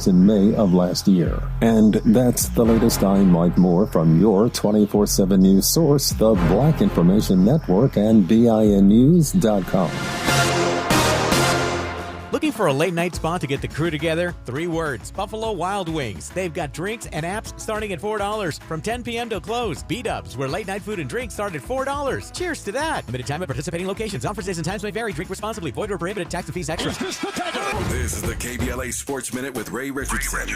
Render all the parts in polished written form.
in May of last year. And that's the latest. I'm Mike Moore from your 24/7 news source, the Black Information Network and BINnews.com. Looking for a late night spot to get the crew together? 3 words, Buffalo Wild Wings. They've got drinks and apps starting at $4 from 10 p.m. till close. B-Dubs, where late night food and drinks start at $4. Cheers to that. Limited time at participating locations. Offers, days, and times may vary. Drink responsibly. Void or prohibited. Tax and fees extra. This is the KBLA Sports Minute with Ray Richardson.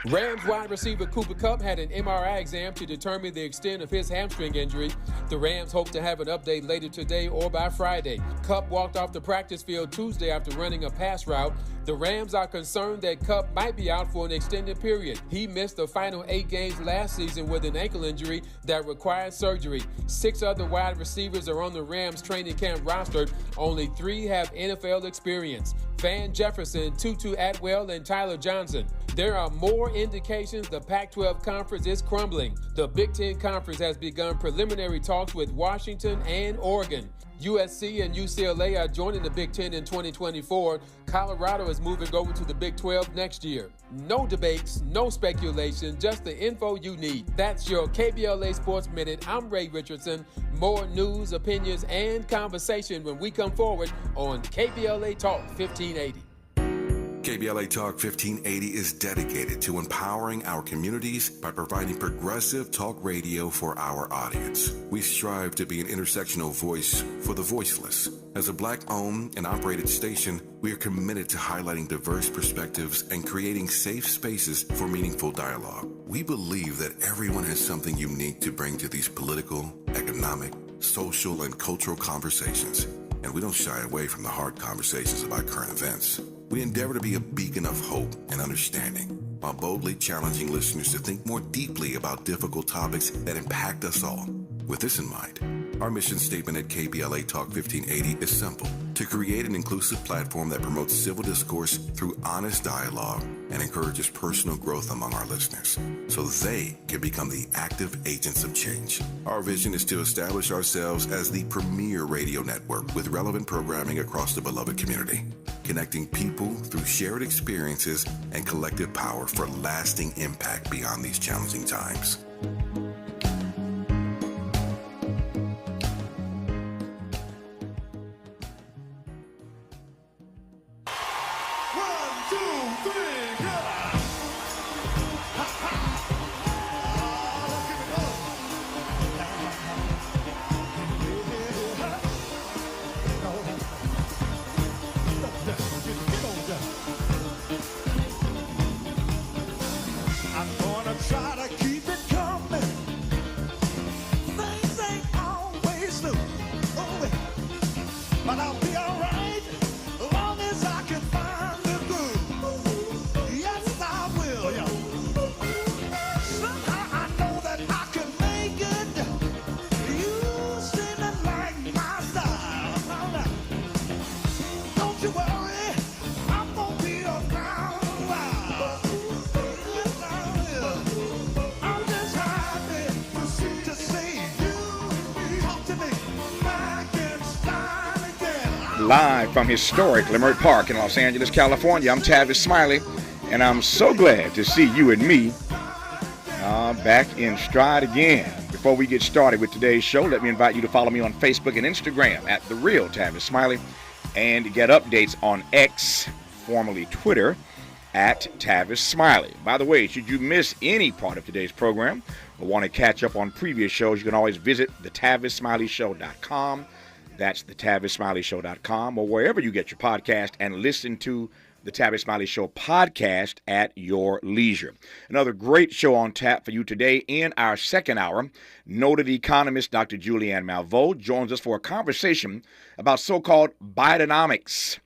Rams wide receiver Cooper Kupp had an MRI exam to determine the extent of his hamstring injury. The Rams hope to have an update later today or by Friday. Kupp walked off the practice field Tuesday after running a pass route. The Rams are concerned that Kupp might be out for an extended period. He missed the final 8 games last season with an ankle injury that required surgery. 6 other wide receivers are on the Rams training camp roster. Only 3 have NFL experience: Van Jefferson, Tutu Atwell, and Tyler Johnson. There are more indications the Pac-12 conference is crumbling. The Big Ten Conference has begun preliminary talks with Washington and Oregon. USC and UCLA are joining the Big Ten in 2024. Colorado is moving over to the Big 12 next year. No debates, no speculation, just the info you need. That's your KBLA Sports Minute. I'm Ray Richardson. More news, opinions, and conversation when we come forward on KBLA Talk 1580. KBLA Talk 1580 is dedicated to empowering our communities by providing progressive talk radio for our audience. We strive to be an intersectional voice for the voiceless. As a Black-owned and operated station, we are committed to highlighting diverse perspectives and creating safe spaces for meaningful dialogue. We believe that everyone has something unique to bring to these political, economic, social, and cultural conversations, and we don't shy away from the hard conversations about current events. We endeavor to be a beacon of hope and understanding, while boldly challenging listeners to think more deeply about difficult topics that impact us all. With this in mind, our mission statement at KBLA Talk 1580 is simple: to create an inclusive platform that promotes civil discourse through honest dialogue and encourages personal growth among our listeners, so they can become the active agents of change. Our vision is to establish ourselves as the premier radio network with relevant programming across the beloved community, connecting people through shared experiences and collective power for lasting impact beyond these challenging times. Live from historic Leimert Park in Los Angeles, California, I'm Tavis Smiley, and I'm so glad to see you and me back in stride again. Before we get started with today's show, let me invite you to follow me on Facebook and Instagram at The Real Tavis Smiley, and get updates on X, formerly Twitter, at Tavis Smiley. By the way, should you miss any part of today's program or want to catch up on previous shows, you can always visit thetavissmileyshow.com. That's thetavissmileyshow.com, or wherever you get your podcast, and listen to the Tavis Smiley Show podcast at your leisure. Another great show on tap for you today. In our second hour, noted economist Dr. Julianne Malveaux joins us for a conversation about so-called Bidenomics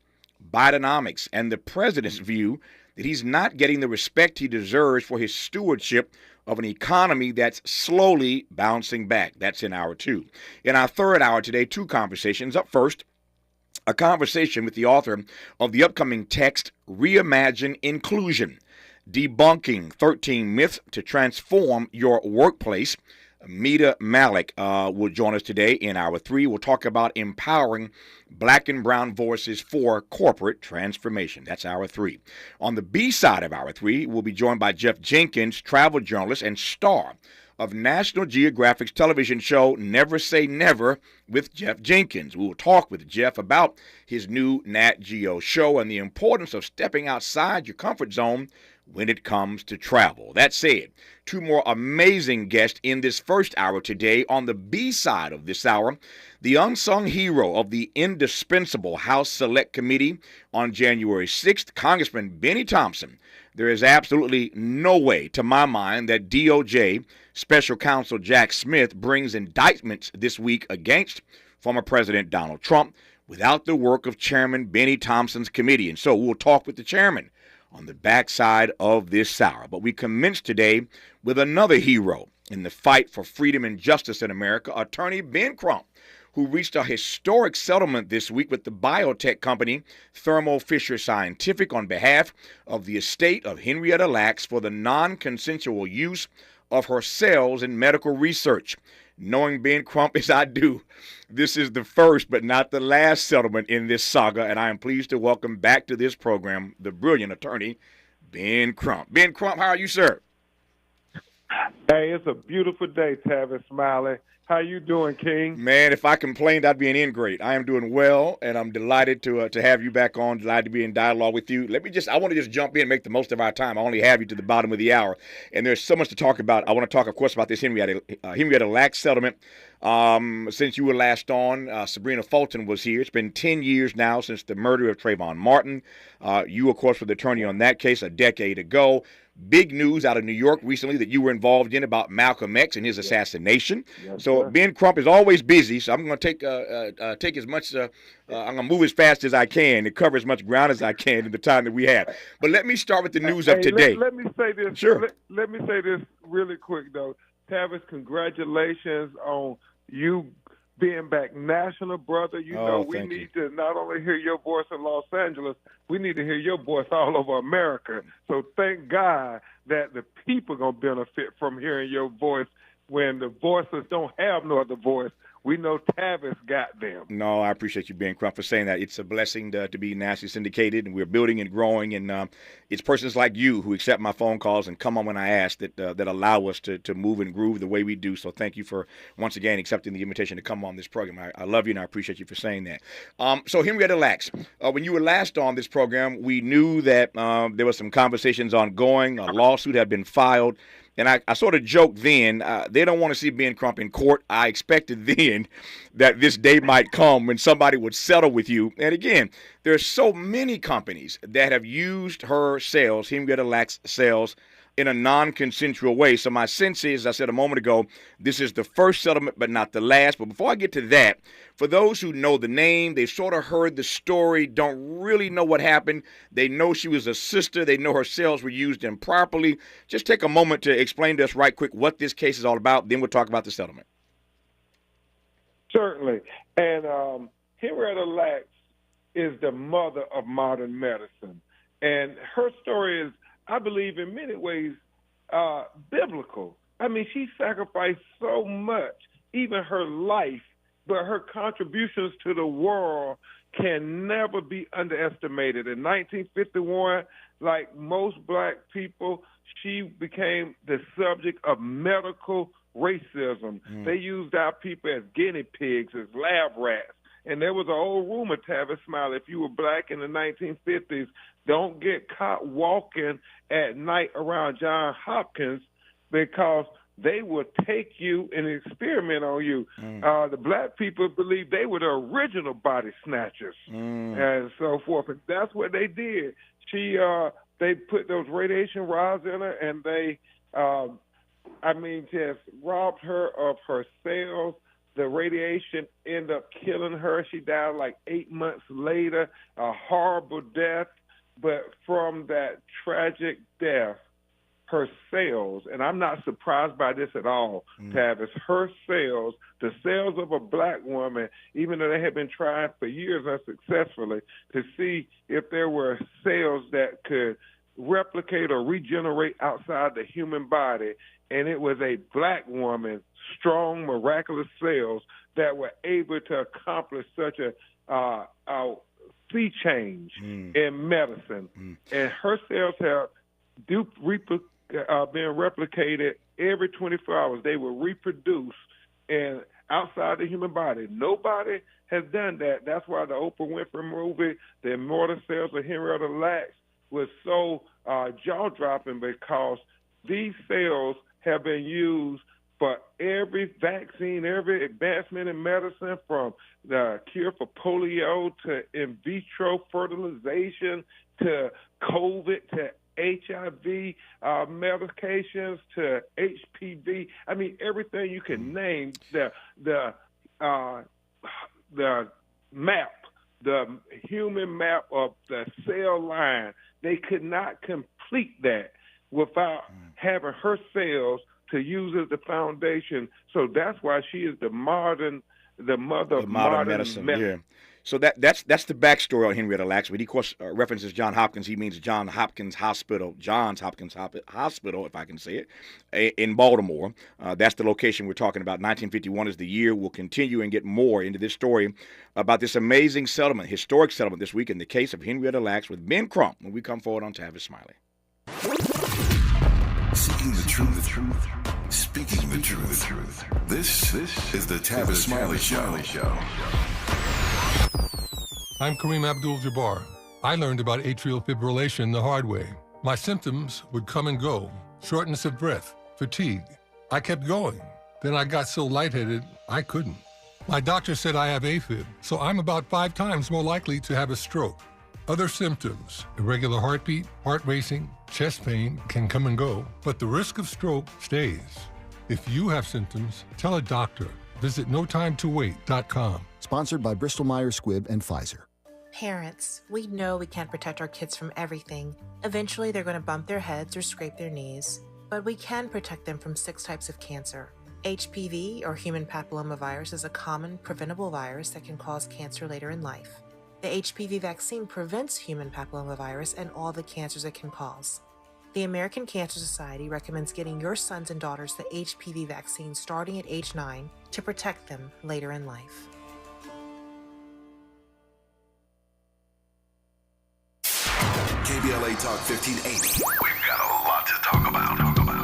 and the president's view that he's not getting the respect he deserves for his stewardship of an economy that's slowly bouncing back. That's in hour 2. In our third hour today, 2 conversations. Up first, a conversation with the author of the upcoming text, Reimagine Inclusion, Debunking 13 Myths to Transform Your Workplace. Mita Malik will join us today in Hour 3. We'll talk about empowering black and brown voices for corporate transformation. That's Hour 3. On the B side of Hour 3, we'll be joined by Jeff Jenkins, travel journalist and star of National Geographic's television show Never Say Never with Jeff Jenkins. We will talk with Jeff about his new Nat Geo show and the importance of stepping outside your comfort zone when it comes to travel. That said, two more amazing guests in this first hour today. On the B side of this hour, the unsung hero of the indispensable House Select Committee on January 6th, Congressman Bennie Thompson. There is absolutely no way, to my mind, that DOJ Special Counsel Jack Smith brings indictments this week against former President Donald Trump without the work of Chairman Bennie Thompson's committee. And so we'll talk with the chairman on the backside of this hour. But we commence today with another hero in the fight for freedom and justice in America, attorney Ben Crump, who reached a historic settlement this week with the biotech company Thermo Fisher Scientific on behalf of the estate of Henrietta Lacks for the non-consensual use of her cells in medical research. Knowing Ben Crump as I do, this is the first but not the last settlement in this saga, and I am pleased to welcome back to this program the brilliant attorney, Ben Crump. Ben Crump, how are you, sir? Hey, it's a beautiful day, Tavis, Smiley. How you doing, King? Man, if I complained, I'd be an ingrate. I am doing well, and I'm delighted to have you back on, delighted to be in dialogue with you. I want to just jump in and make the most of our time. I only have you to the bottom of the hour, and there's so much to talk about. I want to talk, of course, about this Henrietta Lacks settlement. Since you were last on, Sabrina Fulton was here. It's been 10 years now since the murder of Trayvon Martin. You, of course, were the attorney on that case a decade ago. Big news out of New York recently that you were involved in about Malcolm X and his assassination. Yes, so sir. Ben Crump is always busy, so I'm going to take as much. I'm going to move as fast as I can and cover as much ground as I can in the time that we have. But let me start with the news of today. Let me say this. Sure. Let me say this really quick, though. Tavis, congratulations on you being back national, brother. You know, we need to not only hear your voice in Los Angeles, we need to hear your voice all over America. So thank God that the people are going to benefit from hearing your voice when the voices don't have no other voice. We know Tavis got them. No, I appreciate you, Ben Crump, for saying that. It's a blessing to be nationally syndicated, and we're building and growing. And it's persons like you who accept my phone calls and come on when I ask that allow us to move and groove the way we do. So thank you for, once again, accepting the invitation to come on this program. I love you, and I appreciate you for saying that. So Henrietta Lacks, when you were last on this program, we knew that there were some conversations ongoing. A lawsuit had been filed. And I sort of joked then, they don't want to see Ben Crump in court. I expected then that this day might come when somebody would settle with you. And again, there are so many companies that have used her cells, Henrietta Lacks cells, in a non-consensual way. So my sense is, as I said a moment ago, this is the first settlement, but not the last. But before I get to that, for those who know the name, they've sort of heard the story, don't really know what happened. They know she was a sister. They know her cells were used improperly. Just take a moment to explain to us right quick what this case is all about. Then we'll talk about the settlement. Certainly. And Henrietta Lacks is the mother of modern medicine. And her story is, I believe, in many ways, biblical. I mean, she sacrificed so much, even her life, but her contributions to the world can never be underestimated. In 1951, like most black people, she became the subject of medical racism. They used our people as guinea pigs, as lab rats. And there was an old rumor, Tavis, Smiley, if you were black in the 1950s, don't get caught walking at night around Johns Hopkins because they would take you and experiment on you. The black people believed they were the original body snatchers and so forth. And that's what they did. They put those radiation rods in her, and they, just robbed her of her cells. The radiation ended up killing her. She died like 8 months later, a horrible death. But from that tragic death, her cells, and I'm not surprised by this at all, Tavis, her cells, the cells of a black woman, even though they had been trying for years unsuccessfully to see if there were cells that could replicate or regenerate outside the human body, and it was a black woman, strong, miraculous cells that were able to accomplish such a sea change in medicine. And her cells have been replicated every 24 hours. They will reproduce and outside the human body. Nobody has done that. That's why the Oprah Winfrey movie, The Immortal Cells of Henrietta Lacks, was so jaw-dropping because these cells have been used for every vaccine, every advancement in medicine, from the cure for polio to in vitro fertilization to COVID to HIV medications to HPV. I mean, everything you can name. The map, the human map of the cell line. They could not complete that without having her cells to use as the foundation. So that's why she is the mother of modern medicine. Yeah. So that's the backstory on Henrietta Lacks. When he, of course, references Johns Hopkins, he means Johns Hopkins Hospital, if I can say it, in Baltimore. That's the location we're talking about. 1951 is the year. We'll continue and get more into this story about this amazing settlement, historic settlement this week in the case of Henrietta Lacks with Ben Crump when we come forward on Tavis Smiley. Seeking the truth, speaking the truth. This is the Tavis Smiley Show. I'm Kareem Abdul-Jabbar. I learned about atrial fibrillation the hard way. My symptoms would come and go: shortness of breath, fatigue. I kept going. Then I got so lightheaded, I couldn't. My doctor said I have AFib, so I'm about 5 times more likely to have a stroke. Other symptoms: irregular heartbeat, heart racing, chest pain can come and go, but the risk of stroke stays. If you have symptoms, tell a doctor. Visit notimetowait.com. Sponsored by Bristol-Myers Squibb and Pfizer. Parents, we know we can't protect our kids from everything. Eventually, they're going to bump their heads or scrape their knees. But we can protect them from 6 types of cancer. HPV, or human papillomavirus, is a common, preventable virus that can cause cancer later in life. The HPV vaccine prevents human papillomavirus and all the cancers it can cause. The American Cancer Society recommends getting your sons and daughters the HPV vaccine starting at age 9 to protect them later in life. KBLA Talk 1580. We've got a lot to talk about.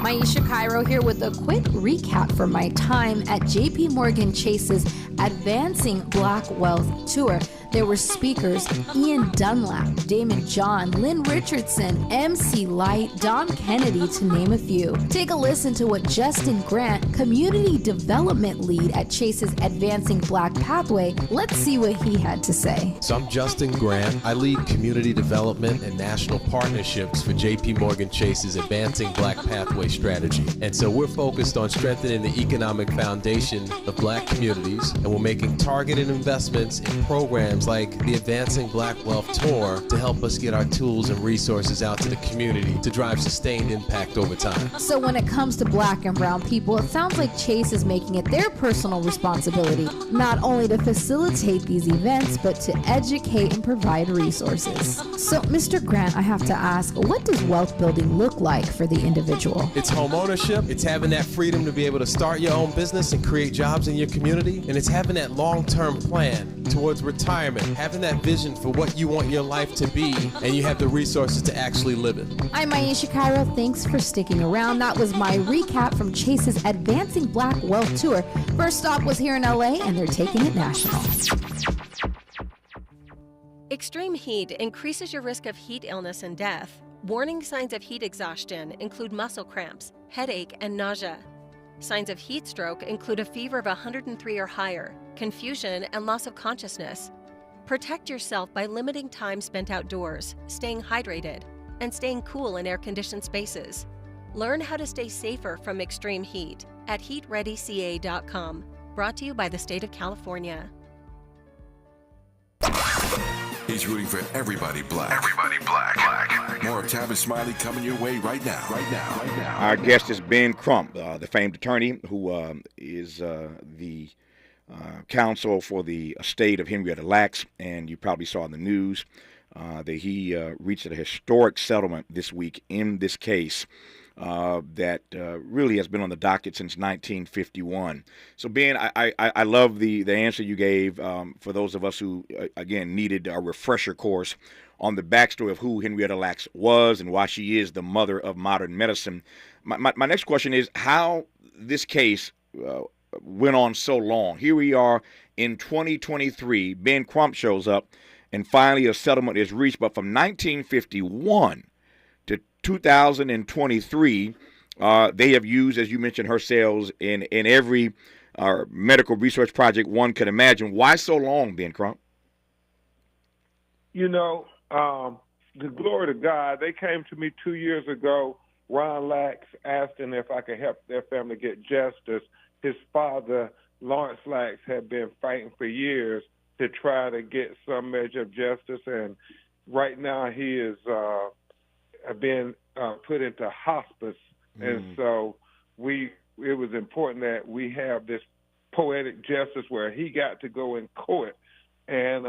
Maisha Cairo here with a quick recap from my time at JP Morgan Chase's Advancing Black Wealth Tour. There were speakers Ian Dunlap, Damon John, Lynn Richardson, MC Light, Don Kennedy, to name a few. Take a listen to what Justin Grant, Community Development Lead at Chase's Advancing Black Pathway, let's see what he had to say. So I'm Justin Grant. I lead Community Development and National Partnerships for JP Morgan Chase's Advancing Black Pathway strategy. And so we're focused on strengthening the economic foundation of black communities, and we're making targeted investments in programs like the Advancing Black Wealth Tour to help us get our tools and resources out to the community to drive sustained impact over time. So when it comes to black and brown people, it sounds like Chase is making it their personal responsibility not only to facilitate these events, but to educate and provide resources. So Mr. Grant, I have to ask, what does wealth building look like for the individual? It's home ownership, it's having that freedom to be able to start your own business and create jobs in your community, and it's having that long-term plan towards retirement, having that vision for what you want your life to be, and you have the resources to actually live it. I'm Maisha Cairo. Thanks for sticking around. That was my recap from Chase's Advancing Black Wealth Tour. First stop was here in LA, and they're taking it national. Extreme heat increases your risk of heat illness and death. Warning signs of heat exhaustion include muscle cramps, headache, and nausea. Signs of heat stroke include a fever of 103 or higher, confusion, and loss of consciousness. Protect yourself by limiting time spent outdoors, staying hydrated, and staying cool in air-conditioned spaces. Learn how to stay safer from extreme heat at heatreadyca.com. Brought to you by the state of California. He's rooting for everybody black. Everybody black. More of Tavis Smiley coming your way right now. Our guest is Ben Crump, the famed attorney who is the counsel for the estate of Henrietta Lacks, and you probably saw in the news that he reached a historic settlement this week in this case that really has been on the docket since 1951. So, Ben, I love the answer you gave for those of us who, again, needed a refresher course on the backstory of who Henrietta Lacks was and why she is the mother of modern medicine. My next question is how this case went on so long. Here we are in 2023. Ben Crump shows up, and finally a settlement is reached. But from 1951 to 2023, they have used, as you mentioned, her cells in every medical research project one could imagine. Why so long, Ben Crump? You know, the glory to God, they came to me 2 years ago. Ron Lacks asking if I could help their family get justice. His father, Lawrence Lacks, had been fighting for years to try to get some measure of justice, and right now he is been put into hospice. And so it was important that we have this poetic justice where he got to go in court and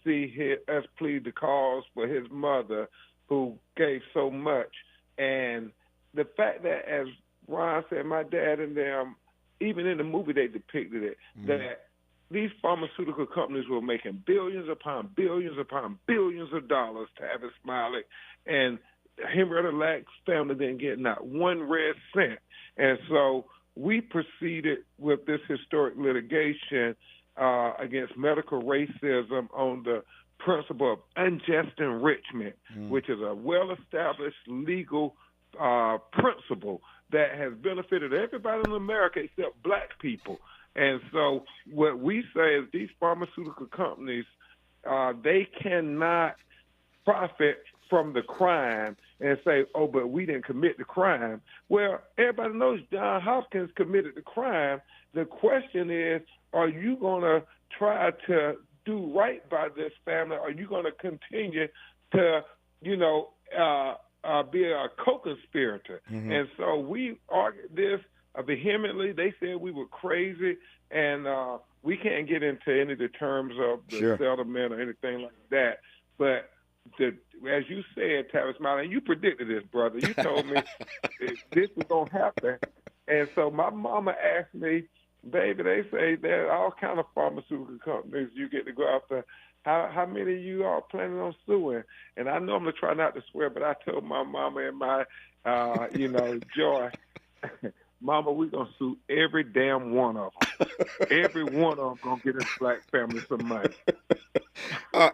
see us plead the cause for his mother who gave so much. And the fact that, as Ron said, my dad and them, even in the movie they depicted it, that these pharmaceutical companies were making billions upon billions upon billions of dollars, Tavis, Smiley, and Henrietta Lacks' family didn't get not one red cent. And so we proceeded with this historic litigation against medical racism on the principle of unjust enrichment, which is a well-established legal principle that has benefited everybody in America except black people. And so what we say is these pharmaceutical companies, they cannot profit from the crime and say, oh, but we didn't commit the crime. Well, everybody knows John Hopkins committed the crime. The question is, are you going to try to do right by this family? Are you going to continue to, be a co-conspirator? And so we argued this vehemently. They said we were crazy, and we can't get into any of the terms of the settlement or anything like that. But as you said, Tavis Smiley, you predicted this, brother. You told me this was going to happen. And so my mama asked me, baby, they say there are all kind of pharmaceutical companies you get to go after. How many of you are planning on suing? And I normally try not to swear, but I told my mama and my, joy, Mama, we're going to sue every damn one of them. Every one of them going to get this black family some money.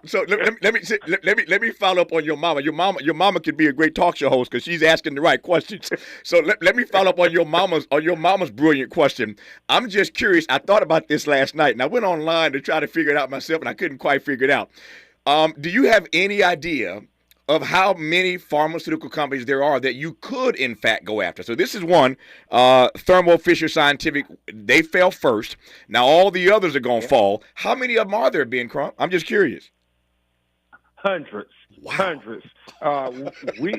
So let me follow up on your mama. Your mama could be a great talk show host because she's asking the right questions. So let me follow up on your mama's brilliant question. I'm just curious. I thought about this last night, and I went online to try to figure it out myself, and I couldn't quite figure it out. Do you have any idea of how many pharmaceutical companies there are that you could, in fact, go after? So this is one, Thermo Fisher Scientific, they fell first. Now all the others are going to fall. How many of them are there, Ben Crump? I'm just curious. Hundreds. Wow. Hundreds. We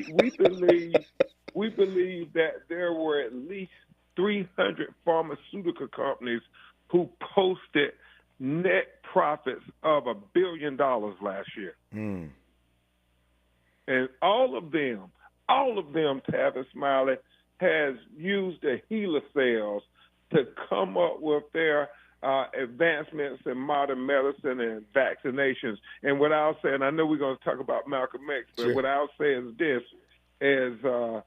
believe that there were at least 300 pharmaceutical companies who posted net profits of $1 billion last year. And all of them, Tavis Smiley, has used the HeLa cells to come up with their advancements in modern medicine and vaccinations. And what I'll say, and I know we're going to talk about Malcolm X, but what I'll say is this, it was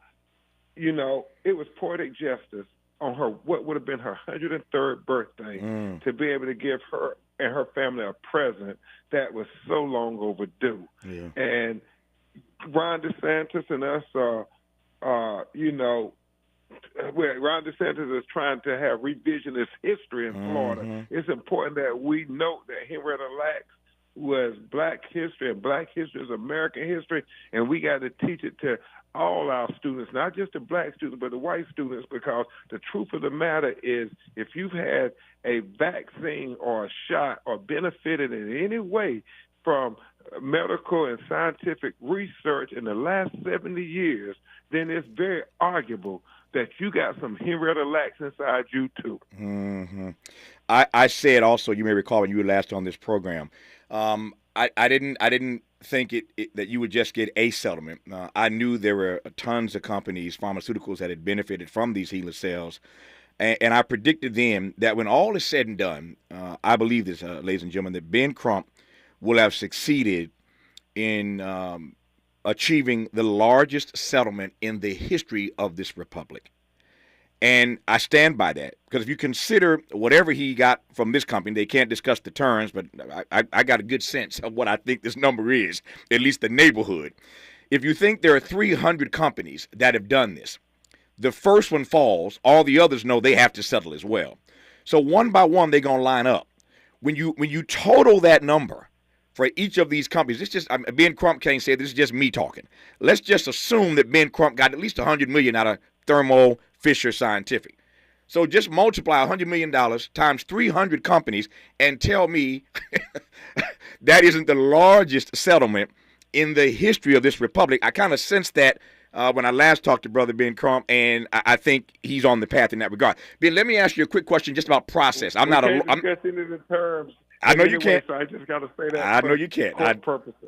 poetic justice on her, what would have been her 103rd birthday, to be able to give her and her family a present that was so long overdue. Yeah. And Ron DeSantis and us Ron DeSantis is trying to have revisionist history in Florida. It's important that we note that Henrietta Lacks was black history, and black history is American history, and we got to teach it to all our students, not just the black students, but the white students, because the truth of the matter is if you've had a vaccine or a shot or benefited in any way from medical and scientific research in the last 70 years, then it's very arguable that you got some Henrietta Lacks inside you too. I said also, you may recall when you were last on this program, I didn't think that you would just get a settlement. I knew there were tons of companies, pharmaceuticals, that had benefited from these HeLa cells. And I predicted then that when all is said and done, I believe this, ladies and gentlemen, that Ben Crump will have succeeded in achieving the largest settlement in the history of this republic. And I stand by that, because if you consider whatever he got from this company, they can't discuss the terms, but I got a good sense of what I think this number is, at least the neighborhood. If you think there are 300 companies that have done this, the first one falls, all the others know they have to settle as well. So one by one, they're going to line up. When you total that number for each of these companies, it's just, Ben Crump can't say this is just me talking. Let's just assume that Ben Crump got at least $100 million out of Thermo Fisher Scientific. So just multiply $100 million times 300 companies and tell me that isn't the largest settlement in the history of this republic. I kind of sensed that when I last talked to Brother Ben Crump, and I think he's on the path in that regard. Ben, let me ask you a quick question just about process. I'm discussing it in terms. I know you can't. So I just got to say that. I know you can't.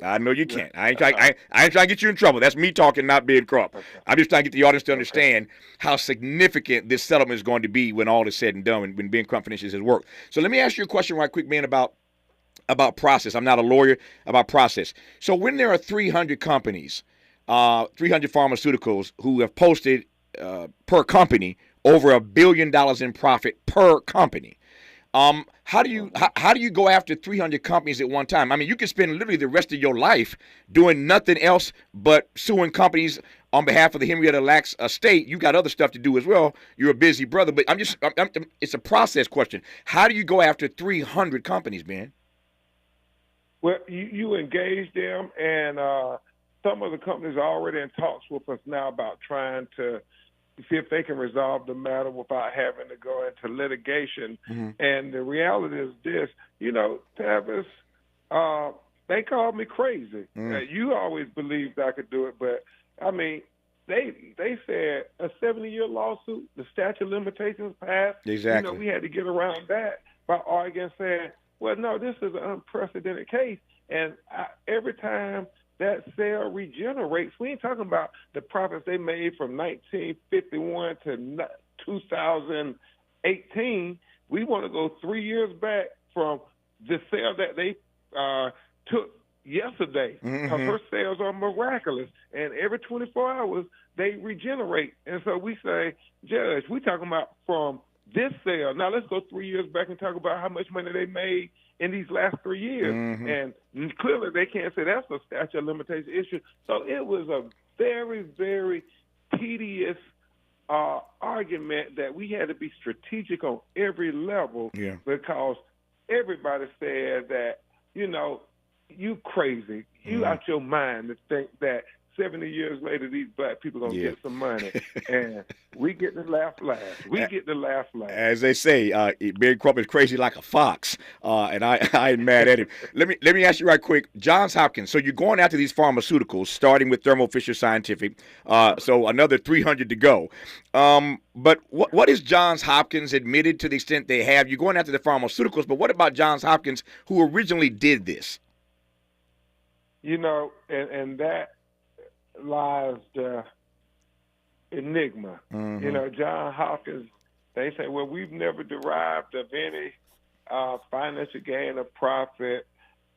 I know you can't. I ain't trying to get you in trouble. That's me talking, not Ben Crump. Okay. I'm just trying to get the audience to understand how significant this settlement is going to be when all is said and done, when Ben Crump finishes his work. So let me ask you a question right quick, man, about process. I'm not a lawyer, about process. So when there are 300 companies, 300 pharmaceuticals who have posted per company over $1 billion in profit per company, how do you go after 300 companies at one time? I mean, you could spend literally the rest of your life doing nothing else but suing companies on behalf of the Henrietta Lacks estate. You got other stuff to do as well. You're a busy brother, but it's a process question. How do you go after 300 companies, man? Well, you engage them, and some of the companies are already in talks with us now about trying to see if they can resolve the matter without having to go into litigation. Mm-hmm. And the reality is this, Tavis, they called me crazy. You always believed I could do it, but, I mean, they said a 70-year lawsuit, the statute of limitations passed. Exactly. We had to get around that by arguing, saying, well, no, this is an unprecedented case. And every time that cell regenerates, we ain't talking about the profits they made from 1951 to 2018. We want to go 3 years back from the cell that they took yesterday. Because her cells are miraculous. And every 24 hours, they regenerate. And so we say, Judge, we talking about from this cell. Now let's go 3 years back and talk about how much money they made in these last 3 years. And clearly they can't say that's a statute of limitation issue. So it was a very, very tedious argument that we had to be strategic on every level because everybody said that, you crazy. You out your mind to think that 70 years later, these black people going to get some money. And we get the laugh last. As they say, Ben Crump is crazy like a fox, and I ain't mad at him. Let me ask you right quick, Johns Hopkins. So you're going after these pharmaceuticals, starting with Thermo Fisher Scientific. So another 300 to go. But what is Johns Hopkins admitted to the extent they have? You're going after the pharmaceuticals, but what about Johns Hopkins, who originally did this? And that lies the enigma. John Hopkins, they say, well, we've never derived of any financial gain or profit.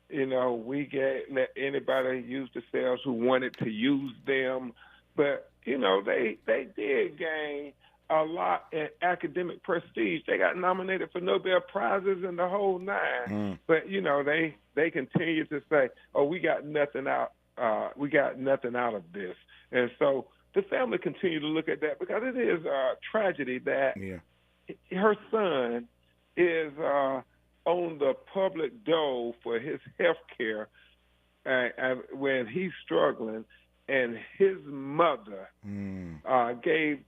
We let anybody use the cells who wanted to use them. But, they did gain a lot in academic prestige. They got nominated for Nobel Prizes and the whole nine. But, they continue to say, oh, we got nothing out. We got nothing out of this. And so the family continue to look at that because it is a tragedy that her son is on the public dole for his health care when he's struggling, and his mother gave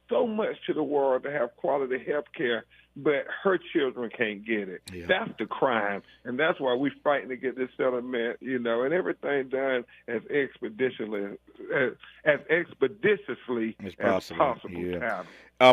so much to the world to have quality health care, but her children can't get it. That's the crime, and that's why we're fighting to get this settlement, and everything done as expeditiously as possible.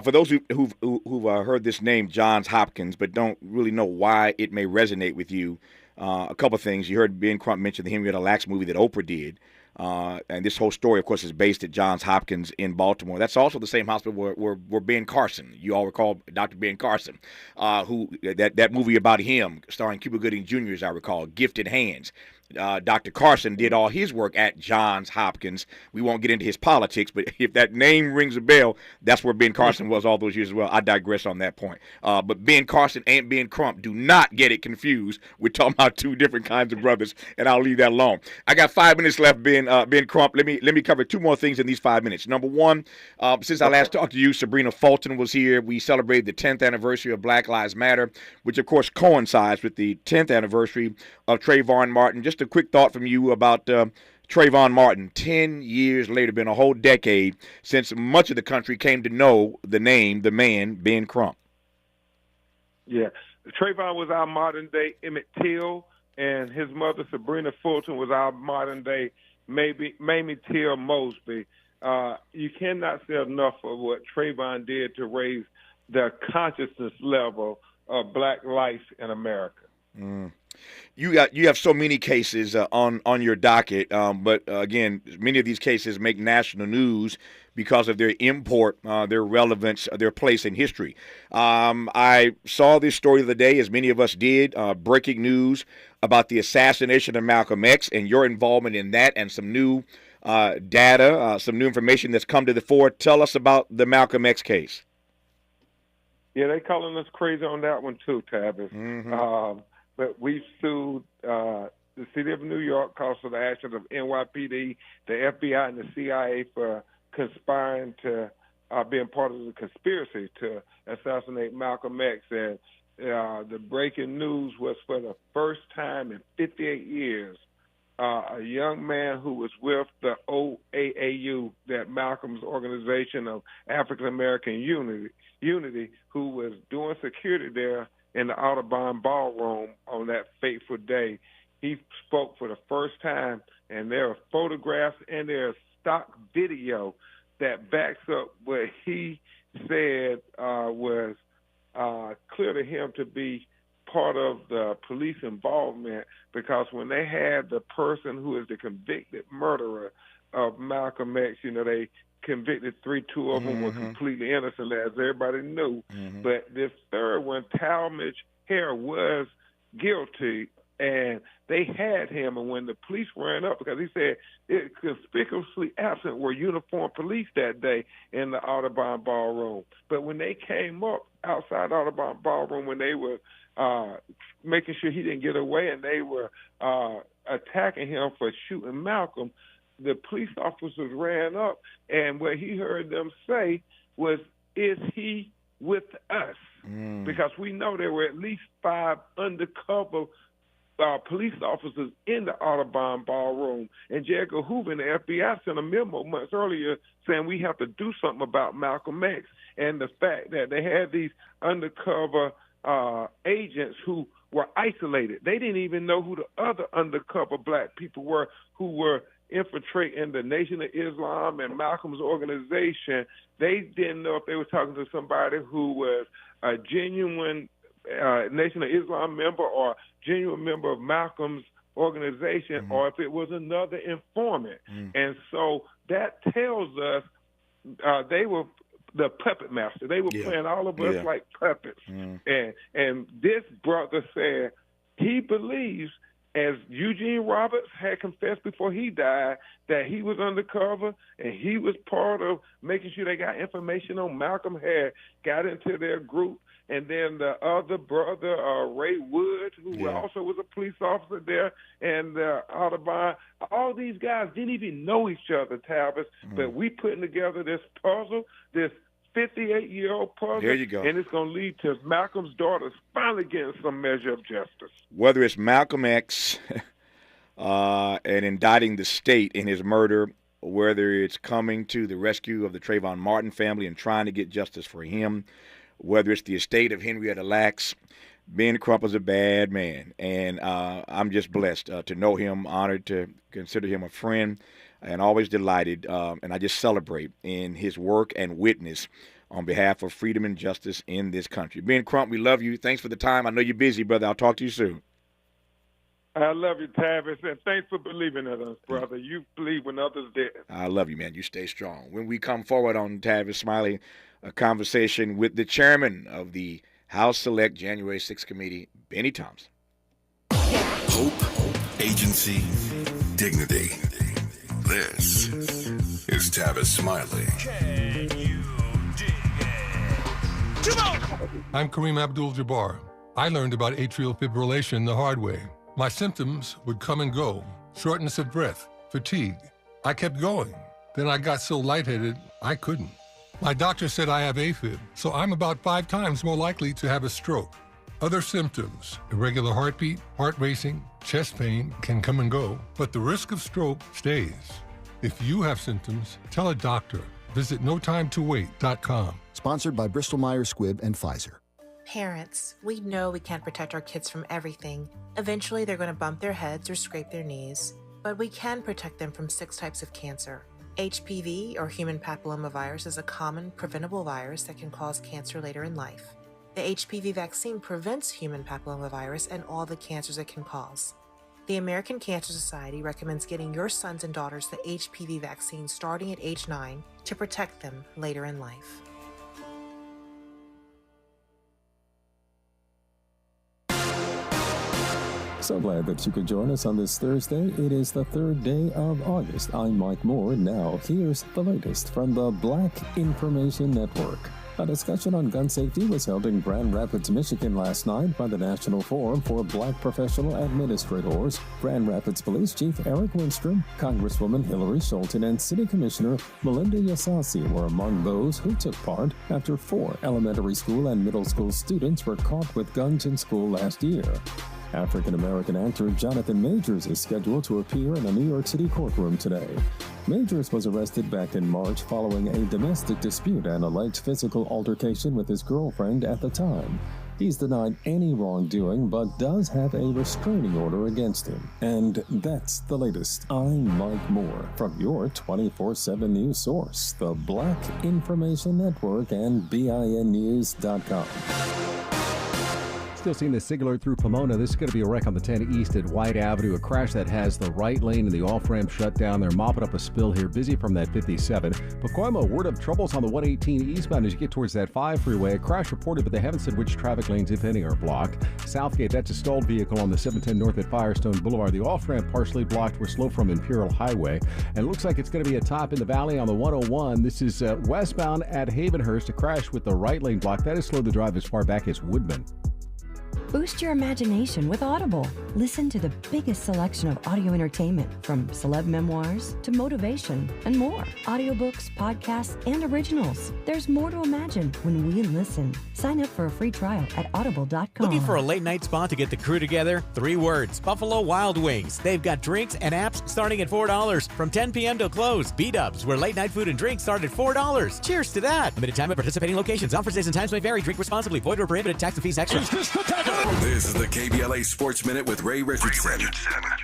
For those who've heard this name, Johns Hopkins, but don't really know why it may resonate with you, a couple of things. You heard Ben Crump mention the Henrietta Lacks movie that Oprah did. And this whole story, of course, is based at Johns Hopkins in Baltimore. That's also the same hospital where Ben Carson, you all recall Dr. Ben Carson, who that movie about him, starring Cuba Gooding Jr., as I recall, Gifted Hands. Dr. Carson did all his work at Johns Hopkins. We won't get into his politics, but if that name rings a bell, that's where Ben Carson was all those years as well. I digress on that point. But Ben Carson and Ben Crump, do not get it confused. We're talking about two different kinds of brothers, and I'll leave that alone. I got 5 minutes left, Ben Crump. Let me cover two more things in these 5 minutes. Number one, since I last talked to you, Sabrina Fulton was here. We celebrated the 10th anniversary of Black Lives Matter, which of course coincides with the 10th anniversary of Trayvon Martin. Just a quick thought from you about Trayvon Martin. 10 years later, been a whole decade since much of the country came to know the name, the man, Ben Crump. Yeah, Trayvon was our modern-day Emmett Till, and his mother, Sabrina Fulton, was our modern-day Mamie Till Mosby. You cannot say enough of what Trayvon did to raise the consciousness level of black life in America. Mm. You have so many cases on your docket, but again, many of these cases make national news because of their import, their relevance, their place in history. I saw this story the other day, as many of us did, breaking news about the assassination of Malcolm X and your involvement in that, and some new data, some new information that's come to the fore. Tell us about the Malcolm X case. Yeah, they calling us crazy on that one too, Tavis. Mm-hmm. But we sued the city of New York because of the actions of NYPD, the FBI, and the CIA for conspiring to being part of the conspiracy to assassinate Malcolm X. And the breaking news was, for the first time in 58 years, a young man who was with the OAAU, that Malcolm's organization of African American Unity, who was doing security there in the Audubon Ballroom on that fateful day. He spoke for the first time, and there are photographs and there's stock video that backs up what he said was clear to him to be part of the police involvement, because when they had the person who is the convicted murderer of Malcolm X, they convicted two of them were completely innocent, as everybody knew. Mm-hmm. But this third one, Talmadge Hare, was guilty, and they had him. And when the police ran up, because he said it conspicuously absent were uniformed police that day in the Audubon Ballroom. But when they came up outside Audubon Ballroom, when they were making sure he didn't get away, and they were attacking him for shooting Malcolm, the police officers ran up, and what he heard them say was, "Is he with us?" Because we know there were at least 5 undercover police officers in the Audubon Ballroom. And J. Edgar Hoover and the FBI sent a memo months earlier saying we have to do something about Malcolm X. And the fact that they had these undercover agents who were isolated. They didn't even know who the other undercover black people were who were infiltrating the Nation of Islam and Malcolm's organization. They didn't know if they were talking to somebody who was a genuine Nation of Islam member or genuine member of Malcolm's organization, or if it was another informant. And so that tells us they were the puppet master. They were playing all of us like puppets. And this brother said he believes, as Eugene Roberts had confessed before he died, that he was undercover and he was part of making sure they got information on Malcolm, had got into their group. And then the other brother, Ray Woods, who also was a police officer there, and Audubon, all these guys didn't even know each other, Tavis, but we putting together this puzzle, this 58-year-old puzzle. There you go. And it's going to lead to Malcolm's daughters finally getting some measure of justice. Whether it's Malcolm X and indicting the state in his murder, whether it's coming to the rescue of the Trayvon Martin family and trying to get justice for him, whether it's the estate of Henrietta Lacks, Ben Crump is a bad man. And I'm just blessed to know him, honored to consider him a friend, and always delighted, and I just celebrate in his work and witness on behalf of freedom and justice in this country. Ben Crump, we love you. Thanks for the time. I know you're busy, brother. I'll talk to you soon. I love you, Tavis, and thanks for believing in us, brother. You believe when others did. I love you, man. You stay strong. When we come forward on Tavis Smiley, a conversation with the chairman of the House Select January 6th Committee, Bennie Thompson. Hope, agency, dignity. This is Tavis Smiley. Can you dig it? Come on! I'm Kareem Abdul-Jabbar. I learned about atrial fibrillation the hard way. My symptoms would come and go. Shortness of breath, fatigue. I kept going. Then I got so lightheaded, I couldn't. My doctor said I have AFib, so I'm about 5 times more likely to have a stroke. Other symptoms, irregular heartbeat, heart racing, chest pain can come and go, but the risk of stroke stays. If you have symptoms, tell a doctor. Visit notimetowait.com. Sponsored by Bristol-Myers Squibb and Pfizer. Parents, we know we can't protect our kids from everything. Eventually, they're going to bump their heads or scrape their knees. But we can protect them from 6 types of cancer. HPV, or human papillomavirus, is a common, preventable virus that can cause cancer later in life. The HPV vaccine prevents human papillomavirus and all the cancers it can cause. The American Cancer Society recommends getting your sons and daughters the HPV vaccine starting at age 9 to protect them later in life. So glad that you could join us on this Thursday. It is the 3rd day of August. I'm Mike Moore. Now, here's the latest from the Black Information Network. A discussion on gun safety was held in Grand Rapids, Michigan last night by the National Forum for Black Professional Administrators. Grand Rapids Police Chief Eric Lindstrom, Congresswoman Hillary Scholten, and City Commissioner Melinda Yasasi were among those who took part after 4 elementary school and middle school students were caught with guns in school last year. African-American actor Jonathan Majors is scheduled to appear in a New York City courtroom today. Majors was arrested back in March following a domestic dispute and alleged physical altercation with his girlfriend at the time. He's denied any wrongdoing but does have a restraining order against him. And that's the latest. I'm Mike Moore from your 24/7 news source, the Black Information Network and BINnews.com. Still seeing the SIG through Pomona. This is going to be a wreck on the 10 East at White Avenue. A crash that has the right lane and the off-ramp shut down. They're mopping up a spill here. Busy from that 57. Pacoima, word of troubles on the 118 eastbound as you get towards that 5 freeway. A crash reported, but they haven't said which traffic lanes, if any, are blocked. Southgate, that's a stalled vehicle on the 710 north at Firestone Boulevard. The off-ramp partially blocked. We're slow from Imperial Highway. And it looks like it's going to be a top in the valley on the 101. This is westbound at Havenhurst. A crash with the right lane blocked. That has slowed the drive as far back as Woodman. Boost your imagination with Audible. Listen to the biggest selection of audio entertainment, from celeb memoirs to motivation and more. Audiobooks, podcasts, and originals. There's more to imagine when we listen. Sign up for a free trial at audible.com. Looking for a late night spot to get the crew together? 3 words: Buffalo Wild Wings. They've got drinks and apps starting at $4 from 10 p.m. till close. B-Dubs, where late night food and drinks start at $4. Cheers to that. Limited time at participating locations. Offers, days, and times may vary. Drink responsibly. Void or prohibited. Tax and fees extra. This is the KBLA Sports Minute with Ray Richardson.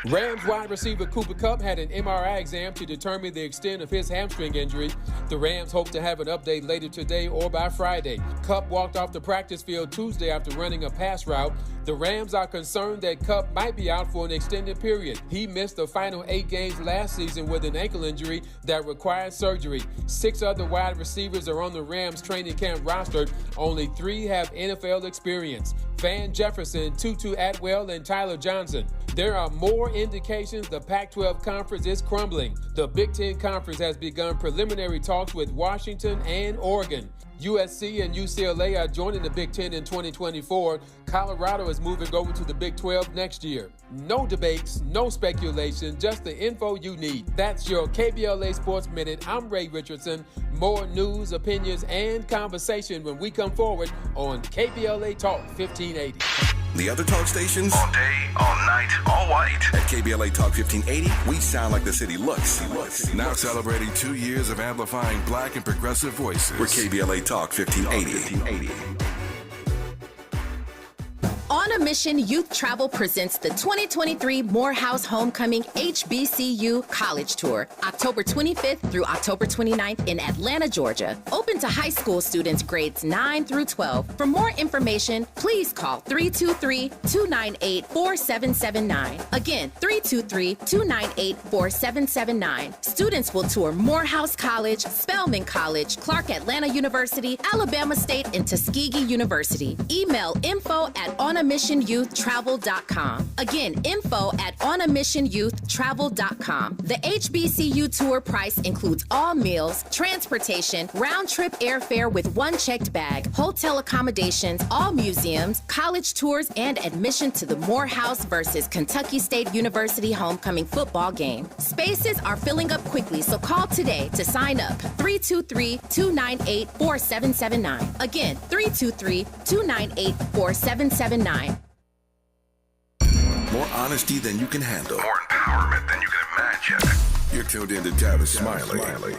Rams wide receiver Cooper Kupp had an MRI exam to determine the extent of his hamstring injury. The Rams hope to have an update later today or by Friday. Kupp walked off the practice field Tuesday after running a pass route. The Rams are concerned that Kupp might be out for an extended period. He missed the final 8 games last season with an ankle injury that required surgery. 6 other wide receivers are on the Rams training camp roster. Only 3 have NFL experience: Van Jefferson, Tutu Atwell, and Tyler Johnson. There are more indications the Pac-12 conference is crumbling. The Big Ten Conference has begun preliminary talks with Washington and Oregon. USC and UCLA are joining the Big Ten in 2024. Colorado is moving over to the Big 12 next year. No debates, no speculation, just the info you need. That's your KBLA Sports Minute. I'm Ray Richardson. More news, opinions, and conversation when we come forward on KBLA Talk 1580. The other talk stations? All day, all night, all white. At KBLA Talk 1580, we sound like the city looks. Now celebrating 2 years of amplifying black and progressive voices. We're KBLA Talk 1580. On On a Mission Youth Travel presents the 2023 Morehouse Homecoming HBCU College Tour, October 25th through October 29th in Atlanta, Georgia. Open to high school students grades 9 through 12. For more information, please call 323-298-4779. Again, 323-298-4779. Students will tour Morehouse College, Spelman College, Clark Atlanta University, Alabama State, and Tuskegee University. Email info@onamissionyouthtravel.com. Again, info@onamissionyouthtravel.com. The HBCU tour price includes all meals, transportation, round-trip airfare with one checked bag, hotel accommodations, all museums, college tours, and admission to the Morehouse versus Kentucky State University homecoming football game. Spaces are filling up quickly, so call today to sign up. 323-298-4779. Again, 323-298-4779. More honesty than you can handle. More empowerment than you can imagine. You're tuned in to Tavis Smiley.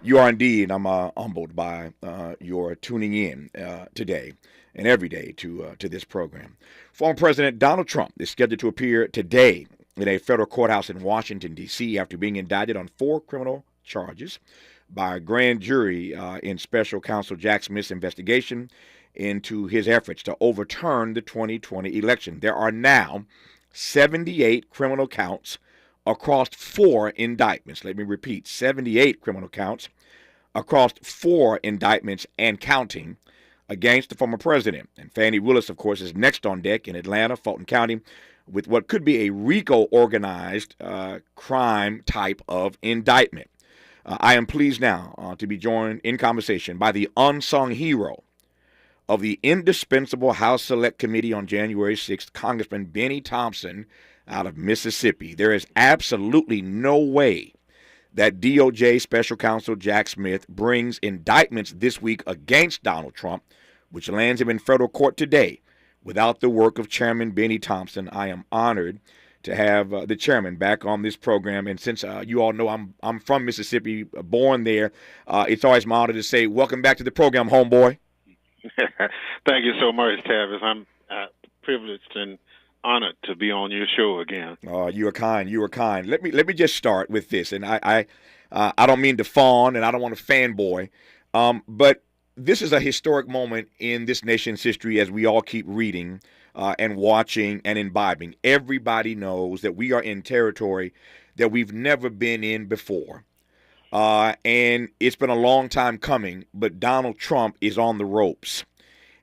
You are indeed. I'm humbled by your tuning in today and every day to this program. Former President Donald Trump is scheduled to appear today in a federal courthouse in Washington, D.C. after being indicted on 4 criminal charges by a grand jury in special counsel Jack Smith's investigation into his efforts to overturn the 2020 election. There are now 78 criminal counts across 4 indictments. Let me repeat, 78 criminal counts across 4 indictments and counting against the former president. And Fani Willis, of course, is next on deck in Atlanta, Fulton County, with what could be a RICO organized crime type of indictment. I am pleased now to be joined in conversation by the unsung hero of the indispensable House Select Committee on January 6th, Congressman Bennie Thompson out of Mississippi. There is absolutely no way that DOJ Special Counsel Jack Smith brings indictments this week against Donald Trump, which lands him in federal court today, without the work of Chairman Bennie Thompson. I am honored to have the chairman back on this program. And since you all know I'm from Mississippi, born there, it's always my honor to say, welcome back to the program, homeboy. Thank you so much, Tavis. I'm privileged and honored to be on your show again. Oh, you are kind. You are kind. Let me just start with this, and I don't mean to fawn, and I don't want to fanboy, but this is a historic moment in this nation's history as we all keep reading and watching and imbibing. Everybody knows that we are in territory that we've never been in before. And it's been a long time coming, but Donald Trump is on the ropes.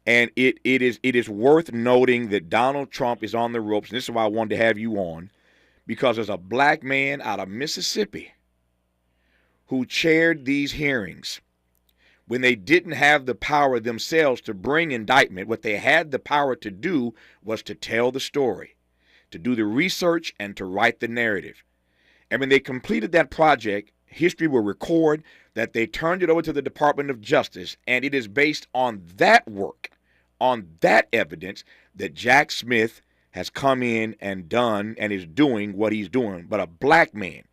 And it is worth noting that Donald Trump is on the ropes, and this is why I wanted to have you on, because there's a black man out of Mississippi who chaired these hearings when they didn't have the power themselves to bring indictment. What they had the power to do was to tell the story, to do the research, and to write the narrative. And when they completed that project, history will record that they turned it over to the Department of Justice, and it is based on that work, on that evidence, that Jack Smith has come in and done and is doing what he's doing. But a black man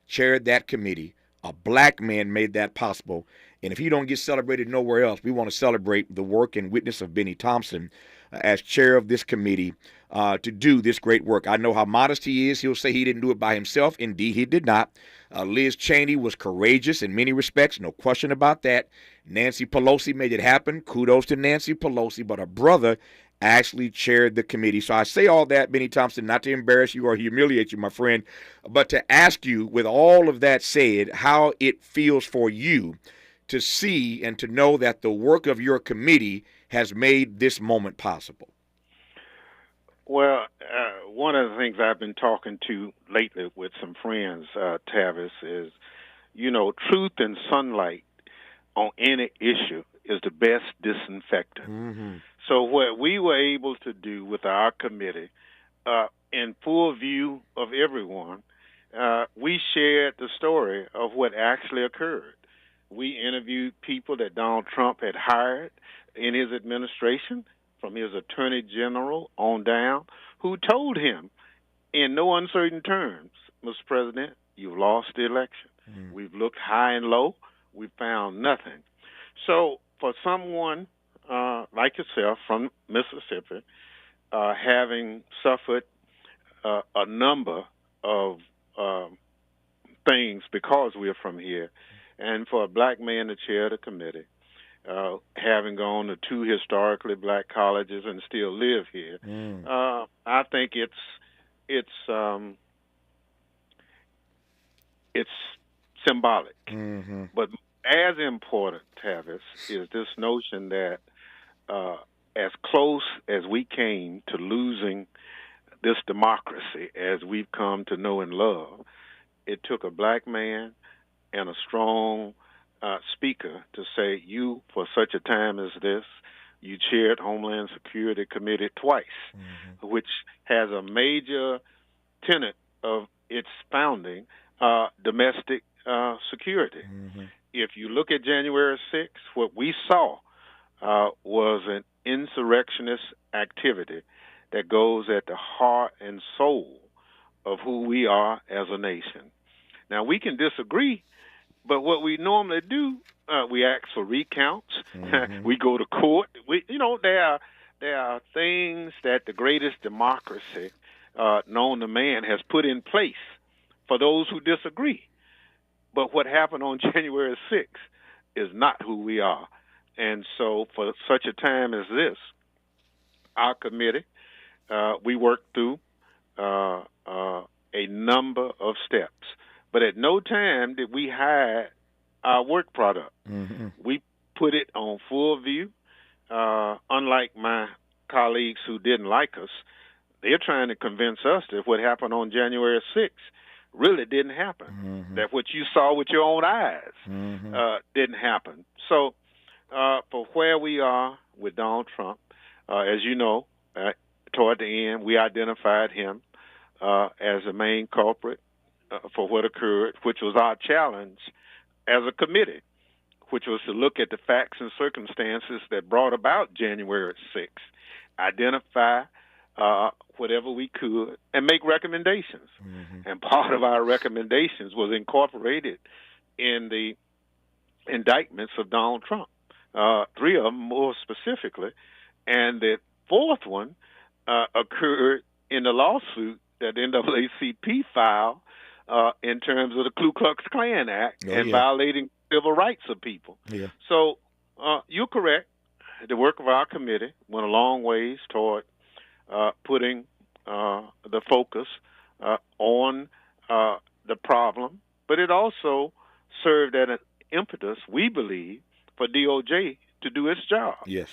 chaired that committee. A black man made that possible. And if he don't get celebrated nowhere else, we want to celebrate the work and witness of Bennie Thompson as chair of this committee to do this great work. I know how modest he is. He'll say he didn't do it by himself. Indeed, he did not. Liz Cheney was courageous in many respects, no question about that. Nancy Pelosi made it happen. Kudos to Nancy Pelosi, but her brother actually chaired the committee. So I say all that, Bennie Thompson, not to embarrass you or humiliate you, my friend, but to ask you, with all of that said, how it feels for you to see and to know that the work of your committee has made this moment possible. Well, one of the things I've been talking to lately with some friends, Tavis, is, truth and sunlight on any issue is the best disinfectant. Mm-hmm. So what we were able to do with our committee, in full view of everyone, we shared the story of what actually occurred. We interviewed people that Donald Trump had hired in his administration, from his attorney general on down, who told him in no uncertain terms, Mr. President, you've lost the election. Mm. We've looked high and low. We found nothing. So for someone like yourself from Mississippi having suffered a number of things because we're from here, and for a black man to chair the committee, having gone to 2 historically black colleges and still live here, I think it's symbolic. But as important, Tavis, is this notion that as close as we came to losing this democracy as we've come to know and love, it took a black man and a strong speaker to say, you, for such a time as this, you chaired Homeland Security Committee twice, which has a major tenet of its founding, domestic security. If you look at January 6th, what we saw was an insurrectionist activity that goes at the heart and soul of who we are as a nation. Now, we can disagree, but what we normally do, we ask for recounts. We go to court. There are things that the greatest democracy known to man has put in place for those who disagree. But what happened on January 6th is not who we are. And so for such a time as this, our committee, we worked through a number of steps. But at no time did we hide our work product. We put it on full view. Unlike my colleagues who didn't like us, they're trying to convince us that what happened on January 6th really didn't happen, that what you saw with your own eyes didn't happen. So for where we are with Donald Trump, as you know, toward the end, we identified him as the main culprit for what occurred, which was our challenge as a committee, which was to look at the facts and circumstances that brought about January 6th, identify whatever we could, and make recommendations. And part of our recommendations was incorporated in the indictments of Donald Trump, 3 of them more specifically. And the 4th one occurred in the lawsuit that NAACP filed in terms of the Ku Klux Klan Act violating civil rights of people. So you're correct. The work of our committee went a long ways toward putting the focus on the problem, but it also served as an impetus, we believe, for DOJ to do its job. Yes.